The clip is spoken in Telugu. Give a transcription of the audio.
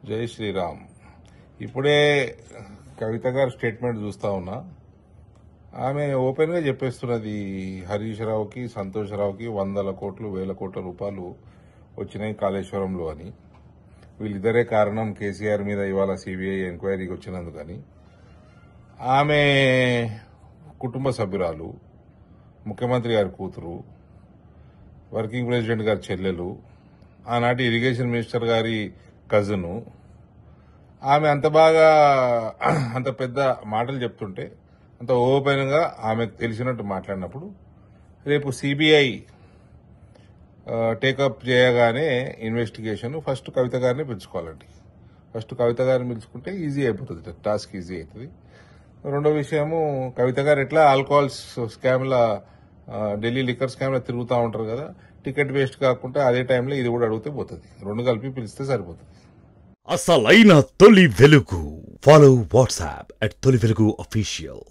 జై శ్రీరామ్. ఇప్పుడే కవిత గారి స్టేట్మెంట్ చూస్తా ఉన్నా. ఆమె ఓపెన్ గా చెప్పేస్తున్నది హరీష్ రావుకి, సంతోష్ రావుకి 100 కోట్లు 1000 కోట్ల రూపాయలు వచ్చినాయి కాళేశ్వరంలో అని. వీళ్ళిద్దరే కారణం కేసీఆర్ మీద ఇవాళ సిబిఐ ఎంక్వైరీకి వచ్చినందుకని. ఆమె కుటుంబ సభ్యురాలు, ముఖ్యమంత్రి గారి కూతురు, వర్కింగ్ ప్రెసిడెంట్ గారి చెల్లెలు, ఆనాటి ఇరిగేషన్ మినిస్టర్ గారి కజను. ఆమె అంత బాగా అంత పెద్ద మాటలు చెప్తుంటే, అంత ఓపెన్ గా ఆమెకు తెలిసినట్టు మాట్లాడినప్పుడు రేపు సిబిఐ టేకప్ చేయగానే ఇన్వెస్టిగేషన్ ఫస్ట్ కవిత గారిని పిలుచుకోవాలండి. ఫస్ట్ కవిత గారిని పిలుచుకుంటే ఈజీ అయిపోతుంది, టాస్క్ ఈజీ అవుతుంది. రెండో విషయము, కవిత గారు ఎట్లా ఆల్కహాల్ స్కామ్ల, ఢిల్లీ లిక్కర్ స్కామ్లో తిరుగుతూ ఉంటారు కదా, టికెట్ వేస్ట్ కాకుండా అదే టైంలో ఇది కూడా అడిగితే పోతుంది. రెండు కలిపి పిలిస్తే సరిపోతుంది. అసలైన తొలి వెలుగు. ఫాలో వాట్సాప్ @తొలి వెలుగు official.